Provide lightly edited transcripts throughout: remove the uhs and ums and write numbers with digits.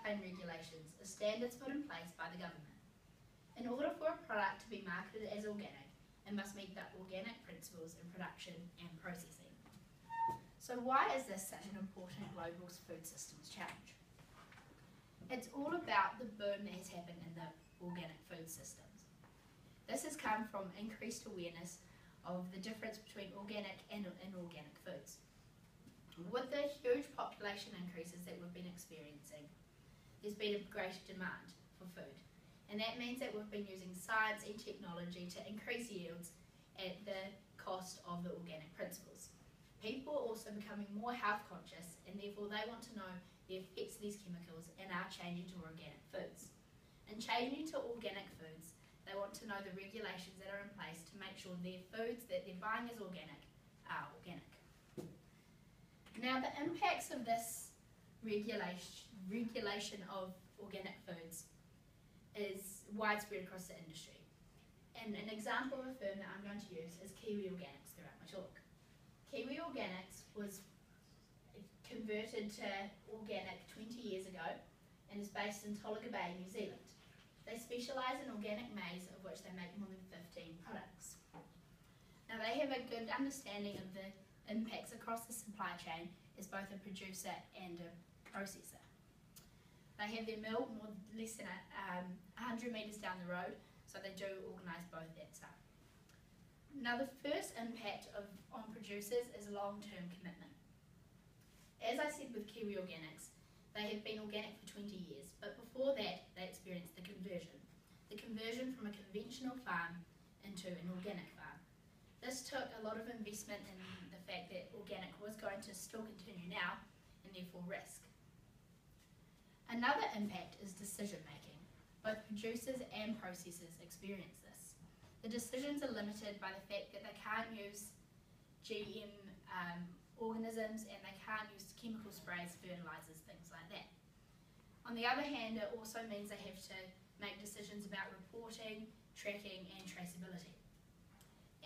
chain regulations are standards put in place by the government. In order for a product to be marketed as organic, it must meet the organic principles in production and processing. So why is this such an important global food systems challenge? It's all about the boom that has happened in the organic food systems. This has come from increased awareness of the difference between organic and inorganic foods. With the huge population increases that we've been experiencing, there's been a greater demand for food. And that means that we've been using science and technology to increase yields at the cost of the organic principles. People are also becoming more health conscious, and therefore they want to know the effects of these chemicals and are changing to organic foods. In changing to organic foods, they want to know the regulations that are in place to make sure their foods that they're buying as organic are organic. Now, the impacts of this regulation of organic foods is widespread across the industry. And an example of a firm that I'm going to use is Kiwi Organics throughout my talk. Kiwi Organics was converted to organic 20 years ago and is based in Tolaga Bay, New Zealand. They specialise in organic maize, of which they make more than 15 products. Now, they have a good understanding of the impacts across the supply chain as both a producer and a processor. They have their mill less than 100 metres down the road, so they do organise both that stuff. Now, the first impact on producers is long-term commitment. As I said with Kiwi Organics, they have been organic for 20 years, but before that they experienced the conversion from a conventional farm into an organic farm. This took a lot of investment in the fact that organic was going to still continue now, and therefore risk. Another impact is decision making. Both producers and processors experience this. The decisions are limited by the fact that they can't use GM organisms and they can't use chemical sprays, fertilisers, things like that. On the other hand, it also means they have to make decisions about reporting, tracking and traceability.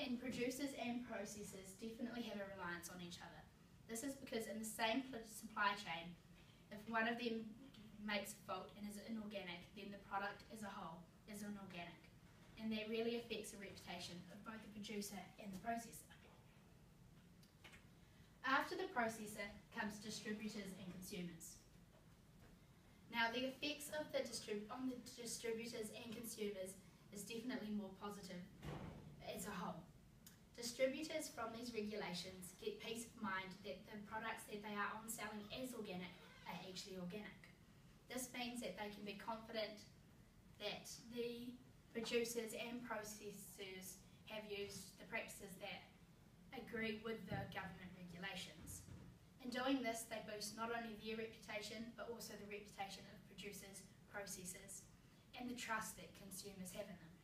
And producers and processors definitely have a reliance on each other. This is because in the same supply chain, if one of them makes a fault and is inorganic, then the product as a whole is inorganic. And that really affects the reputation of both the producer and the processor. After the processor comes distributors and consumers. Now, the effects of on the distributors and consumers is definitely more positive as a whole. Distributors from these regulations get peace of mind that the products that they are on selling as organic are actually organic. This means that they can be confident that the producers and processors have used the practices that agree with the government regulations. In doing this, they boost not only their reputation, but also the reputation of producers, processors, and the trust that consumers have in them.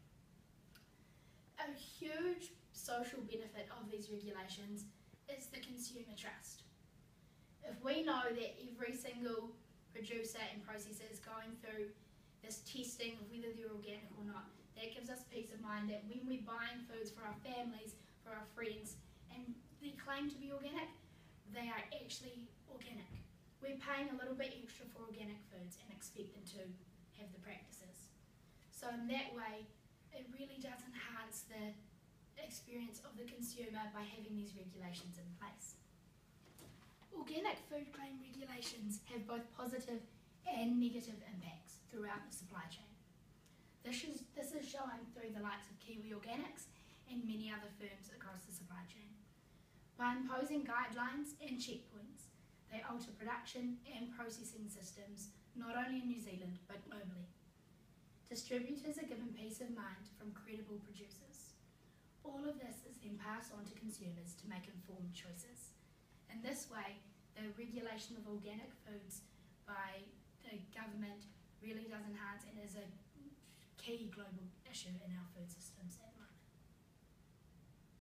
A huge social benefit of these regulations is the consumer trust. If we know that every single producer and processor is going through this testing of whether they're organic or not, that gives us peace of mind that when we're buying foods for our families, for our friends, and they claim to be organic, they are actually organic. We're paying a little bit extra for organic foods and expect them to have the practices. So in that way, it really does enhance the experience of the consumer by having these regulations in place. Organic food claim regulations have both positive and negative impacts throughout the supply chain. This is shown through the likes of Kiwi Organics and many other firms across the supply chain. By imposing guidelines and checkpoints, they alter production and processing systems not only in New Zealand but globally. Distributors are given peace of mind from credible producers. All of this is then passed on to consumers to make informed choices. In this way, the regulation of organic foods by the government really does enhance and is a key global issue in our food systems.